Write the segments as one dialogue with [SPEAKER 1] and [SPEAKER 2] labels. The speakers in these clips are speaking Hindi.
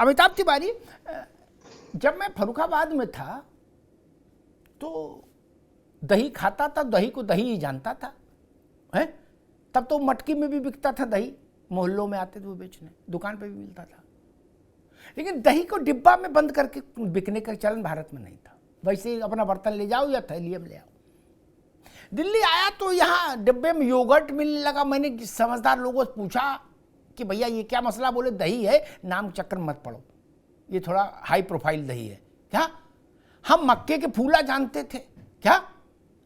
[SPEAKER 1] अमिताभ तिवारी, जब मैं फर्रुखाबाद में था तो दही खाता था, दही को दही ही जानता था, है? तब तो मटकी में भी बिकता था दही, मोहल्लों में आते थे वो बेचने, दुकान पे भी मिलता था। लेकिन दही को डिब्बा में बंद करके बिकने का चलन भारत में नहीं था। वैसे ही अपना बर्तन ले जाओ या थैलिए में ले आओ। दिल्ली आया तो यहाँ डिब्बे में योगर्ट मिलने लगा। मैंने समझदार लोगों से पूछा कि भैया ये क्या मसला? बोले दही है, नाम चक्कर मत पड़ो, ये थोड़ा हाई प्रोफाइल दही है। क्या? हम मक्के के फूला जानते थे क्या?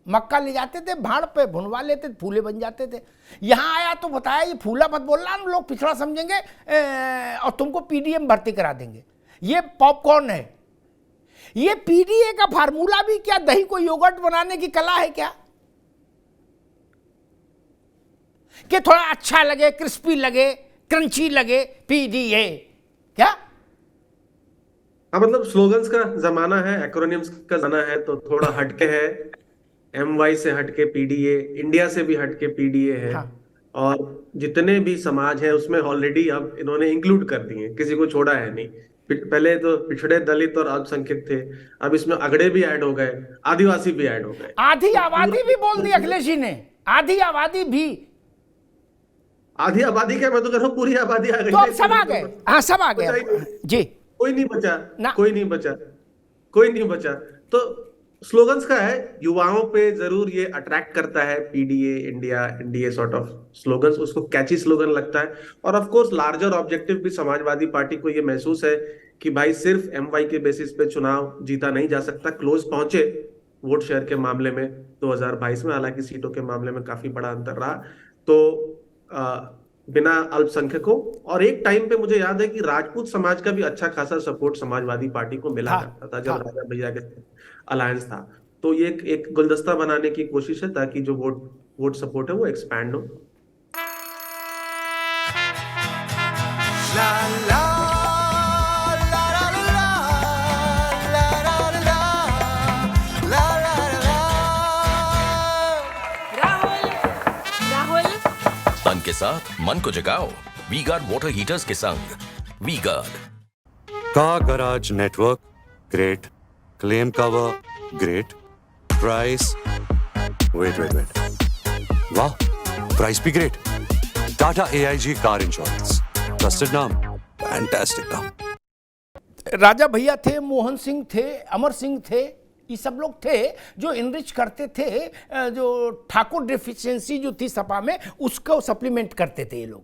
[SPEAKER 1] मक्का ले जाते थे, भाड़ पे भुनवा लेते थे, फूले बन जाते थे। यहाँ आया तो बताया ये फूला मत बोलना, हम लोग पिछड़ा समझेंगे और तुमको पीडीए में भर्ती करा देंगे। ये पॉपकॉर्न है। ये पीडीए का फार्मूला भी क्या दही को योगर्ट बनाने की कला है क्या? कि थोड़ा अच्छा लगे, क्रिस्पी लगे, क्रंची लगे, पीडीए क्या?
[SPEAKER 2] हाँ, मतलब स्लोगन्स का जमाना है, एक्रोनिम्स का जमाना है, तो थोड़ा हटके है। MY से हटके पीडीए, इंडिया से भी हटके पीडीए है।
[SPEAKER 1] हाँ।
[SPEAKER 2] और जितने भी समाज है उसमें ऑलरेडी अब इन्होंने इंक्लूड कर दिए, किसी को छोड़ा है नहीं। पहले तो पिछड़े, दलित और अल्पसंख्यक थे, अब इसमें अगड़े भी ऐड हो गए, आदिवासी भी ऐड हो गए।
[SPEAKER 1] आधी आबादी भी बोल दी अखिलेश जी ने, आधी आबादी भी।
[SPEAKER 2] आधी आबादी क्या, मैं तो कह रहा हूँ पूरी आबादी आ गई।
[SPEAKER 1] तो अब सब आ गए। हाँ, सब आ गए जी।
[SPEAKER 2] कोई नहीं बचा
[SPEAKER 1] ना।
[SPEAKER 2] कोई नहीं बचा कोई नहीं बचा। तो स्लोगन्स का है, युवाओं पे जरूर ये अट्रैक्ट करता है PDA, India, NDA sort of slogans, उसको कैची स्लोगन लगता है। और ऑफ कोर्स लार्जर ऑब्जेक्टिव भी समाजवादी पार्टी को ये महसूस है कि भाई सिर्फ MY के बेसिस पे चुनाव जीता नहीं जा सकता। क्लोज पहुंचे वोट शेयर के मामले में 2022 में, हालांकि सीटों के मामले में काफी बड़ा अंतर रहा। तो बिना अल्पसंख्यकों, और एक टाइम पे मुझे याद है कि राजपूत समाज का भी अच्छा खासा सपोर्ट समाजवादी पार्टी को मिला करता था जब राजा भैया के अलायंस था। तो ये एक गुलदस्ता बनाने की कोशिश है ताकि जो वोट सपोर्ट है वो एक्सपैंड हो।
[SPEAKER 3] तन के साथ मन को जगाओ वी-गार्ड वाटर हीटर्स के संग। V Guard
[SPEAKER 4] car garage network great, claim cover great, price wait वाह, प्राइस भी great. Tata AIG car insurance, trusted नाम, फैंटास्टिक नाम।
[SPEAKER 1] राजा भैया थे, मोहन सिंह थे, अमर सिंह थे, ये सब लोग थे जो इनरिच करते थे, जो ठाकुर डेफिशिएंसी जो थी सपा में उसको सप्लीमेंट करते थे ये लोग।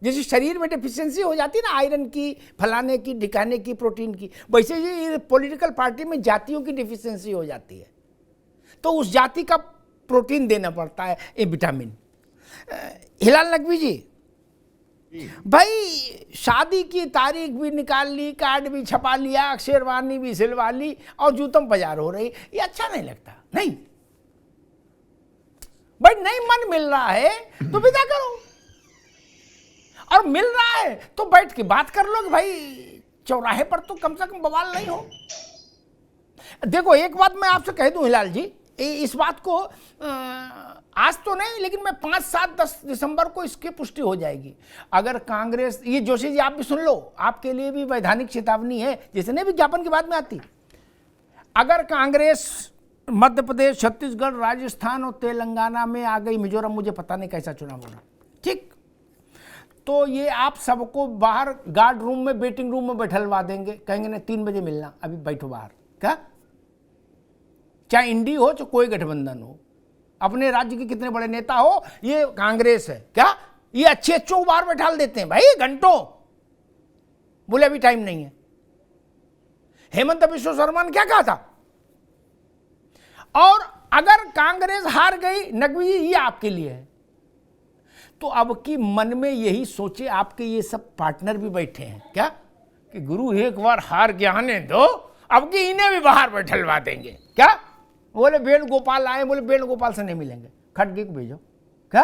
[SPEAKER 1] जैसे शरीर में डेफिशिएंसी हो जाती ना, आयरन की, फलाने की, ढिकाने की, प्रोटीन की, वैसे ही पॉलिटिकल पार्टी में जातियों की डेफिशिएंसी हो जाती है, तो उस जाति का प्रोटीन देना पड़ता है, ये विटामिन। हिलाल नकवी जी, भाई शादी की तारीख भी निकाल ली, कार्ड भी छपा लिया, शेरवानी भी सिलवा ली और जूतम बाजार हो रही, ये अच्छा नहीं लगता? नहीं भाई, नहीं मन मिल रहा है तो विदा करो, और मिल रहा है तो बैठ के बात कर लो कि भाई चौराहे पर तो कम से कम बवाल नहीं हो। देखो एक बात मैं आपसे कह दूं हिलाल जी, इस बात को आज तो नहीं, लेकिन मैं 5, 7, 10 दिसंबर को इसकी पुष्टि हो जाएगी। अगर कांग्रेस, ये जोशी जी आप भी सुन लो, आपके लिए भी वैधानिक चेतावनी है, जिसने विज्ञापन की बात में आती। अगर कांग्रेस मध्य प्रदेश, छत्तीसगढ़, राजस्थान और तेलंगाना में आ गई, मिजोरम मुझे पता नहीं कैसा चुनाव होना, ठीक, तो ये आप सबको बाहर गार्ड रूम में, वेटिंग रूम में बैठलवा देंगे, कहेंगे ना 3 बजे मिलना, अभी बैठो बाहर। क्या? चाहे इंडी हो चाहे कोई गठबंधन हो, अपने राज्य के कितने बड़े नेता हो, ये कांग्रेस है क्या, ये अच्छे बाहर बैठाल देते हैं भाई घंटों, बोले अभी टाइम नहीं है। हेमंत बिश्व शर्मा ने क्या कहा था? और अगर कांग्रेस हार गई, नकवी जी ये आपके लिए है, तो अब की मन में यही सोचे, आपके ये सब पार्टनर भी बैठे हैं क्या कि गुरु एक बार हार के आने दो, अब की इन्हें भी बाहर बैठलवा देंगे। क्या? बोले वेणुगोपाल आए, बोले वेणुगोपाल से नहीं मिलेंगे, खड़गे को भेजो। क्या?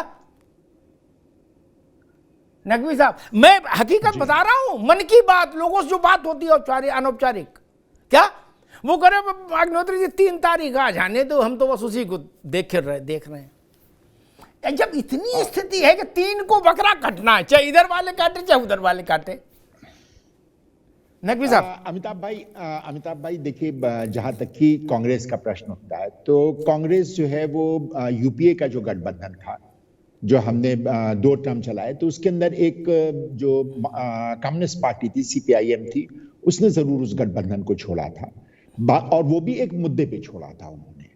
[SPEAKER 1] नकवी साहब, मैं हकीकत बता रहा हूं, मन की बात, लोगों से जो बात होती है औपचारिक अनौपचारिक। क्या वो करे अग्निहोत्री जी 3 तारीख आ जाने दो, हम तो बस उसी को देख रहे हैं। जब इतनी स्थिति है कि 3 को बकरा कटना है, चाहे इधर वाले काटे चाहे उधर वाले काटे, नकवी साहब।
[SPEAKER 5] अमिताभ भाई देखिए, जहां तक कि कांग्रेस का प्रश्न होता है तो कांग्रेस जो है वो यूपीए का जो गठबंधन था, जो हमने 2 टर्म चलाए, तो उसके अंदर एक जो कम्युनिस्ट पार्टी थी, सीपीआईएम थी, उसने जरूर उस गठबंधन को छोड़ा था, और वो भी एक मुद्दे पे छोड़ा था उन्होंने।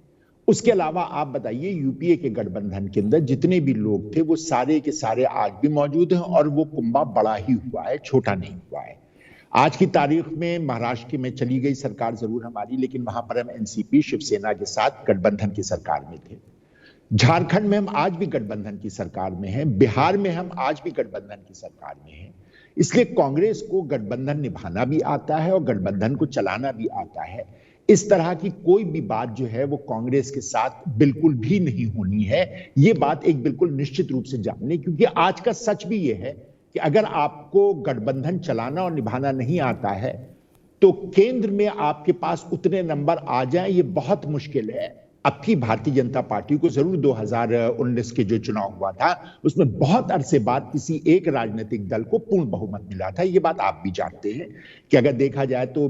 [SPEAKER 5] उसके अलावा आप बताइए, यूपीए के गठबंधन के अंदर जितने भी लोग थे वो सारे के सारे आज भी मौजूद हैं, और वो कुंभा बड़ा ही हुआ है, छोटा नहीं हुआ है। आज की तारीख में महाराष्ट्र में चली गई सरकार जरूर हमारी, लेकिन वहां पर हम एनसीपी शिवसेना के साथ गठबंधन की सरकार में थे। झारखंड में हम आज भी गठबंधन की सरकार में हैं, बिहार में हम आज भी गठबंधन की सरकार में हैं। इसलिए कांग्रेस को गठबंधन निभाना भी आता है और गठबंधन को चलाना भी आता है। इस तरह की कोई भी बात जो है वो कांग्रेस के साथ बिल्कुल भी नहीं होनी है, ये बात एक बिल्कुल निश्चित रूप से जानने, क्योंकि आज का सच भी ये है कि अगर आपको गठबंधन चलाना और निभाना नहीं आता है तो केंद्र में आपके पास उतने नंबर आ जाएं, ये बहुत मुश्किल है। अब की भारतीय जनता पार्टी को जरूर 2019 के जो चुनाव हुआ था उसमें बहुत अरसे बाद किसी एक राजनीतिक दल को पूर्ण बहुमत मिला था, ये बात आप भी जानते हैं कि अगर देखा जाए तो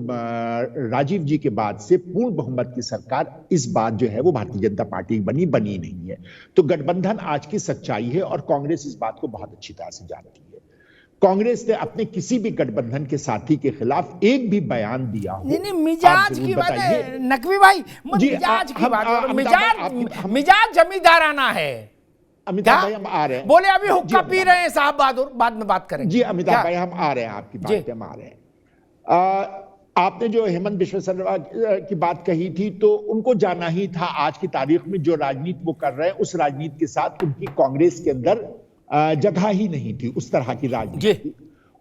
[SPEAKER 5] राजीव जी के बाद से पूर्ण बहुमत की सरकार इस बात जो है वो भारतीय जनता पार्टी बनी नहीं है। तो गठबंधन आज की सच्चाई है और कांग्रेस इस बात को बहुत अच्छी तरह से जानती है। कांग्रेस ने अपने किसी भी गठबंधन के साथी के खिलाफ एक भी बयान दिया हो?
[SPEAKER 1] नहीं, मिजाज की बात है नकवी भाई, मिजाज की बात है, मिजाज जमींदाराना है।
[SPEAKER 5] अमिताभ भाई हम आ रहे हैं,
[SPEAKER 1] बोले अभी हुक्का पी रहे हैं साहब बहादुर, बाद में बात करेंगे।
[SPEAKER 5] जी अमिताभ भाई हम आ रहे हैं, आपकी बात पे हम आ रहे हैं। आपने जो हेमंत बिश्व शर्मा की बात कही थी तो उनको जाना ही था। आज की तारीख में जो राजनीति वो कर रहे हैं उस राजनीति के साथ उनकी कांग्रेस के अंदर जगह ही नहीं थी, उस तरह की राजनीति,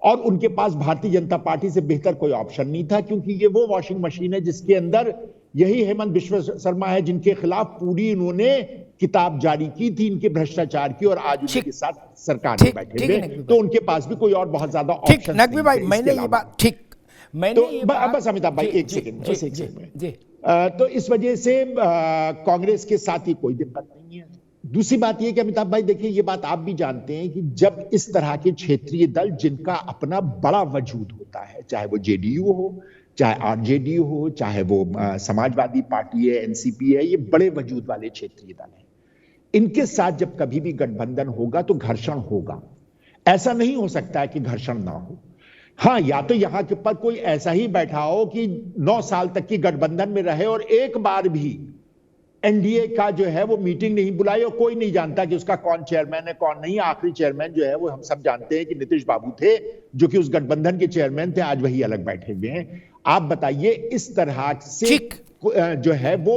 [SPEAKER 5] और उनके पास भारतीय जनता पार्टी से बेहतर कोई ऑप्शन नहीं था, क्योंकि ये वो वॉशिंग मशीन है जिसके अंदर यही हेमंत बिश्व शर्मा है जिनके खिलाफ पूरी इन्होंने किताब जारी की थी इनके भ्रष्टाचार की, और आज उनके साथ सरकार में बैठे हुए, तो उनके पास भी कोई और बहुत ज्यादा ऑप्शन
[SPEAKER 1] नकवी भाई, मैंने ये बात ठीक, मैंने ये बात
[SPEAKER 5] बस अमिताभ भाई एक सेकंड, तो इस वजह से कांग्रेस के साथ ही कोई दिक्कत नहीं है। दूसरी बात यह कि अमिताभ भाई देखिए, ये बात आप भी जानते हैं कि जब इस तरह के क्षेत्रीय दल जिनका अपना बड़ा वजूद होता है, चाहे वो जेडीयू हो, चाहे आरजेडी हो, चाहे वो समाजवादी पार्टी है, एनसीपी है, ये बड़े वजूद वाले क्षेत्रीय दल हैं, इनके साथ जब कभी भी गठबंधन होगा तो घर्षण होगा। ऐसा नहीं हो सकता है कि घर्षण ना हो। हाँ, या तो यहां के ऊपर कोई ऐसा ही बैठा हो कि 9 साल तक की गठबंधन में रहे और एक बार भी एनडीए का जो है वो मीटिंग नहीं बुलाई और कोई नहीं जानता कि उसका कौन चेयरमैन है कौन नहीं। आखिरी चेयरमैन जो है वो हम सब जानते हैं कि नीतीश बाबू थे, जो कि उस गठबंधन के चेयरमैन थे, आज वही अलग बैठे हुए हैं। आप बताइए, इस तरह से जो है वो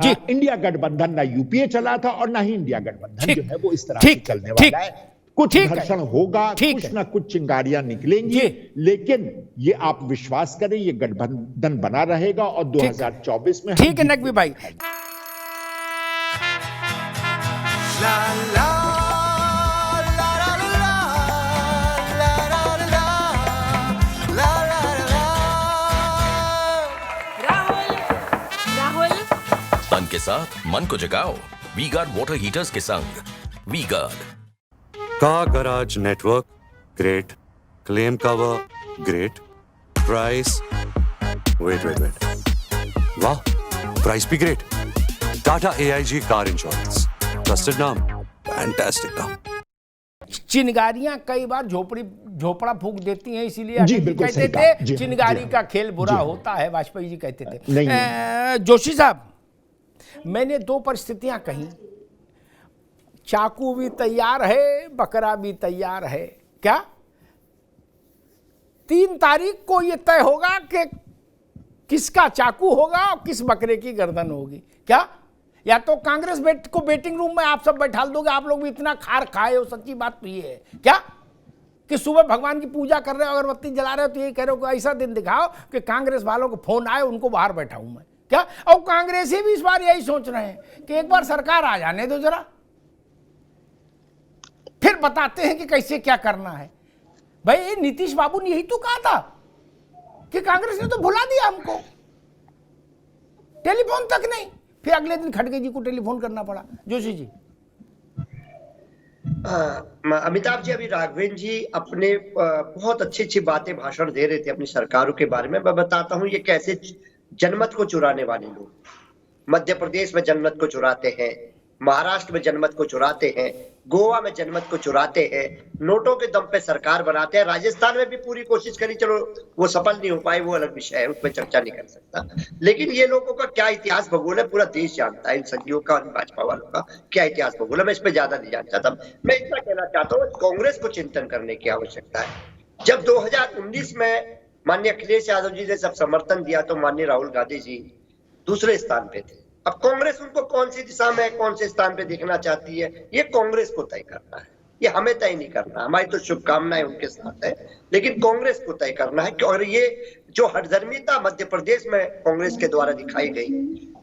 [SPEAKER 5] इंडिया गठबंधन ना यूपीए चला था और ना ही इंडिया गठबंधन जो है वो इस तरह से चलने वाला है। कुछ घर्षण होगा, कुछ ना कुछ चिंगारियां निकलेंगी, लेकिन ये आप विश्वास करें ये गठबंधन बना रहेगा और 2024 में
[SPEAKER 1] ठीक है नकवी भाई।
[SPEAKER 6] La la la la la la la la la la।
[SPEAKER 3] Rahul तन के साथ मन को जगाओ वी गार्ड वाटर हीटर्स के संग V Guard.
[SPEAKER 4] Car garage network great, claim cover great, price wait वाह, प्राइस भी great. Tata AIG car insurance, trusted नाम, फैंटास्टिक नाम।
[SPEAKER 1] चिनगारियां कई बार झोपड़ा फूंक देती हैं, इसीलिए कहते थे चिनगारी का खेल बुरा होता है, वाजपेयी जी कहते थे। जोशी साहब, मैंने 2 परिस्थितियां कही, चाकू भी तैयार है, बकरा भी तैयार है। क्या 3 तारीख को यह तय होगा कि किसका चाकू होगा और किस बकरे की गर्दन होगी? क्या या तो कांग्रेस को वेटिंग रूम में आप सब बैठा दोगे? आप लोग भी इतना खार खाए हो, सच्ची बात तो ये है क्या कि सुबह भगवान की पूजा कर रहे हो, अगरबत्ती जला रहे हो, तो ये कह रहे हो कि ऐसा दिन दिखाओ कि कांग्रेस वालों को फोन आए, उनको बाहर बैठा हूं मैं। क्या? और कांग्रेसी भी इस बार यही सोच रहे हैं कि एक बार सरकार आ जाने दो जरा, फिर बताते हैं कि कैसे क्या करना है। भाई नीतीश बाबू ने यही तो कहा था कि कांग्रेस ने तो भुला दिया हमको, टेलीफोन तक नहीं। फिर अगले दिन खड़गे जी को टेलीफोन करना पड़ा। जोशी जी,
[SPEAKER 7] अमिताभ जी, अभी राघवेंद्र जी अपने बहुत अच्छी अच्छी बातें भाषण दे रहे थे अपनी सरकारों के बारे में। मैं बताता हूँ ये कैसे जनमत को चुराने वाले लोग। मध्य प्रदेश में जनमत को चुराते हैं, महाराष्ट्र में जनमत को चुराते हैं, गोवा में जनमत को चुराते हैं, नोटों के दम पे सरकार बनाते हैं। राजस्थान में भी पूरी कोशिश करी, चलो वो सफल नहीं हो पाई, वो अलग विषय है, उसमें चर्चा नहीं कर सकता। लेकिन ये लोगों का क्या इतिहास भूगोल है पूरा देश जानता है, इन संधियों का, भाजपा वालों का क्या इतिहास भूगोल है। मैं इस पे ज्यादा नहीं जानना चाहता। मैं इतना कहना चाहता हूँ कांग्रेस को चिंतन करने की आवश्यकता है। जब 2019 में माननीय अखिलेश यादव जी ने सब समर्थन दिया तो माननीय राहुल गांधी जी दूसरे स्थान पे थे। अब कांग्रेस उनको कौन सी दिशा में, कौन से स्थान पे देखना चाहती है, ये कांग्रेस को तय करना है, ये हमें तय नहीं करना। हमारी तो शुभकामनाएं उनके साथ है, लेकिन कांग्रेस को तय करना है। और ये जो हठधर्मिता मध्य प्रदेश में कांग्रेस के द्वारा दिखाई गई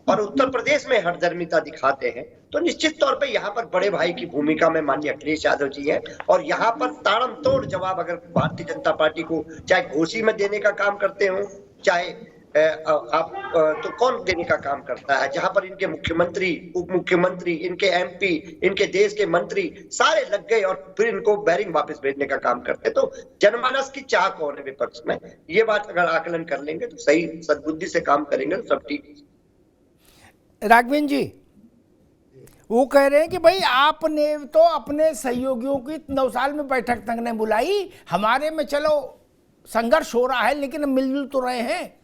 [SPEAKER 7] और उत्तर प्रदेश में हठधर्मिता दिखाते हैं, तो निश्चित तौर पे यहाँ पर बड़े भाई की भूमिका में माननीय अखिलेश यादव जी है। और यहाँ पर ताड़मतोड़ जवाब अगर भारतीय जनता पार्टी को चाहे घोषी में देने का काम करते हो, चाहे आप तो कौन देने का काम करता है, जहां पर इनके मुख्यमंत्री, उप मुख्यमंत्री, इनके एमपी, इनके देश के मंत्री सारे लग गए और फिर इनको बैरिंग वापस भेजने का काम करते। तो जनमानस की चाह कौन है विपक्ष में, ये बात अगर आकलन कर लेंगे तो सही सद्बुद्धि से काम करेंगे तो सब ठीक।
[SPEAKER 1] राघवेंद्र जी वो कह रहे हैं कि भाई आपने तो अपने सहयोगियों की 9 साल में बैठक तक नहीं बुलाई, हमारे में चलो संघर्ष हो रहा है लेकिन मिलजुल तो रहे हैं।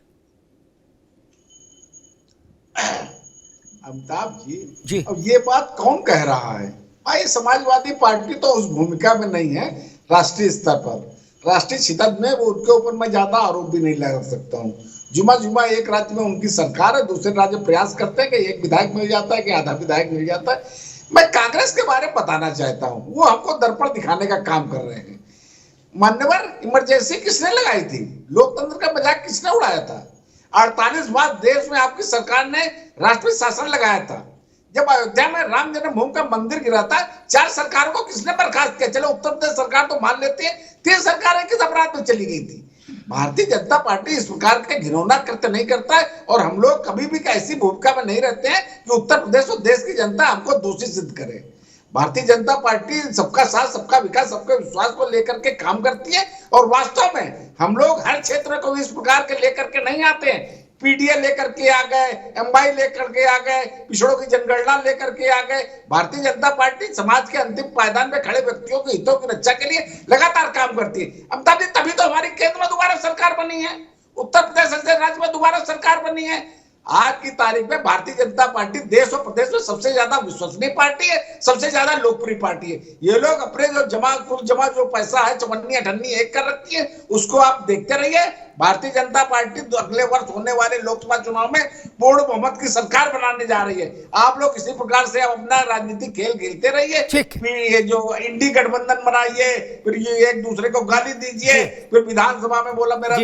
[SPEAKER 8] अमिताभ
[SPEAKER 1] जी
[SPEAKER 8] अब ये बात कौन कह रहा है? भाई समाजवादी पार्टी तो उस भूमिका में नहीं है राष्ट्रीय स्तर पर। राष्ट्रीय स्तर में वो उनके ऊपर मैं ज्यादा आरोप भी नहीं लगा सकता हूँ। जुमा एक राज्य में उनकी सरकार है, दूसरे राज्य प्रयास करते हैं कि एक विधायक मिल जाता है कि आधा विधायक मिल जाता है। मैं कांग्रेस के बारे में बताना चाहता हूँ, वो हमको दर्पण दिखाने का काम कर रहे हैं। मान्यवर इमरजेंसी किसने लगाई थी? लोकतंत्र का मजाक किसने उड़ाया था? 48 बार देश में आपकी सरकार ने राष्ट्रीय शासन लगाया था। जब अयोध्या में राम जन्मभूमि का मंदिर गिरा था, 4 सरकारों को किसने बर्खास्त किया? चलो उत्तर प्रदेश सरकार तो मान लेते हैं, 3 सरकारें किस अपराध में चली गई थी? भारतीय जनता पार्टी इस प्रकार के घिनौना कृत्य नहीं करता है और हम लोग कभी भी ऐसी भूमिका में नहीं रहते हैं कि उत्तर प्रदेश और देश की जनता हमको दोषी सिद्ध करे। भारतीय जनता पार्टी सबका साथ, सबका विकास, सबके विश्वास को लेकर के काम करती है और वास्तव में हम लोग हर क्षेत्र को इस प्रकार के लेकर के नहीं आते हैं। पीडीए लेकर के आ गए, एमवाई लेकर के आ गए, पिछड़ों की जनगणना लेकर के आ गए। भारतीय जनता पार्टी समाज के अंतिम पायदान में खड़े व्यक्तियों के हितों की रक्षा के लिए लगातार काम करती है। अब तभी तो हमारी केंद्र में दोबारा सरकार बनी है, उत्तर प्रदेश राज्य में दोबारा सरकार बनी है। आज की तारीख में भारतीय जनता पार्टी देश और प्रदेश में सबसे ज्यादा विश्वसनीय पार्टी है, सबसे ज्यादा लोकप्रिय पार्टी है। ये लोग अपने जो जमा जो पैसा है, चवन्नी अठन्नी एक कर रखी है, उसको आप देखते रहिए। भारतीय जनता पार्टी अगले वर्ष होने वाले लोकसभा चुनाव में पूर्ण बहुमत की सरकार बनाने जा रही है। आप लोग इसी प्रकार से अपना राजनीतिक खेल खेलते रहिए। फिर ये जो इंडी गठबंधन बनाइए, फिर ये एक दूसरे को गाली दीजिए, फिर विधानसभा में बोला मेरा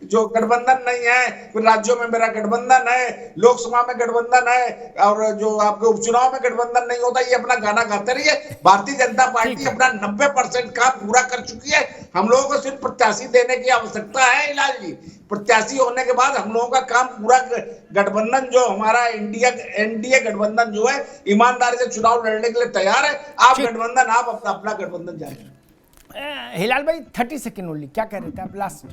[SPEAKER 8] जो गठबंधन नहीं है, फिर राज्यों में मेरा गठबंधन है, लोकसभा में गठबंधन है और जो आपके उपचुनाव में गठबंधन नहीं होता, ये अपना गाना गाते रहिए। भारतीय जनता पार्टी अपना 90% काम पूरा कर चुकी है। हम लोगों को सिर्फ प्रत्याशी देने की आवश्यकता है। इलाज प्रत्याशी होने के बाद हम लोगों का काम पूरा, गठबंधन जो हमारा एनडीए गठबंधन जो है ईमानदारी से चुनाव लड़ने के लिए तैयार है। आप गठबंधन, आप अपना गठबंधन जाए।
[SPEAKER 1] हिलाल भाई 30 सेकेंड ओनली, क्या कह रहे थे आप लास्ट?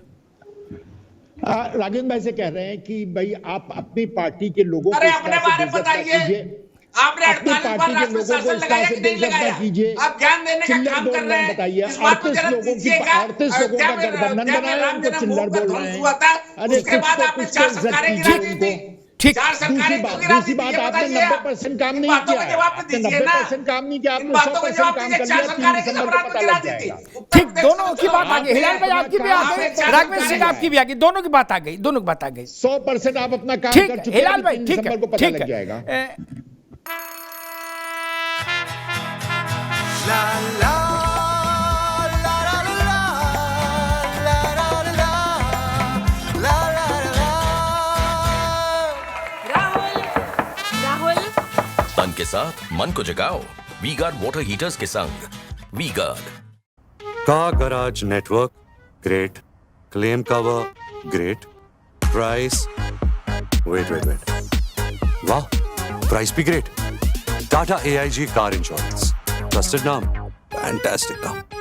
[SPEAKER 5] राघवेंद्र भाई से कह रहे हैं कि भाई आप अपनी पार्टी के लोगों
[SPEAKER 8] को अपने बारे में बताइए। आपने 48 बार राष्ट्रीय शासन लगाया कि नहीं लगाया? आप ज्ञान देने का काम कर रहे हैं।
[SPEAKER 5] बताइए,
[SPEAKER 8] इस बात को जरा दीजिएगा।
[SPEAKER 5] 38 लोगों का गठबंधन बनाया, उनको चिल्लर बोल रहे हैं।
[SPEAKER 8] उसके बाद आपने 4 सरकारें गिरा दी थी।
[SPEAKER 1] ठीक,
[SPEAKER 8] 4 सरकारें
[SPEAKER 5] दूसरी बात, आपने 90% काम नहीं किया, 90% काम नहीं किया, आपने 100% काम कर लिया। 3 दिसंबर को पता लग जाएगा।
[SPEAKER 1] ठीक, दोनों की बात आ गई। हिलाल भाई आपकी भी आ गई, राघवेंद्र सिंह आपकी भी आ गई, दोनों की बात आ गई, दोनों की बात आ गई।
[SPEAKER 5] 100% आप अपना काम कर चुके हैं।
[SPEAKER 1] हिलाल भाई ठीक है,
[SPEAKER 5] को पता लग जाएगा।
[SPEAKER 6] La la la la la la la la la la।
[SPEAKER 3] Rahul तन के साथ मन को जगाओ वी गार्ड वाटर हीटर्स के संग V Guard.
[SPEAKER 4] Car garage network great, claim cover great, price wait वाह, प्राइस भी great. Tata AIG car insurance, trusted नाम। फैंटास्टिक था।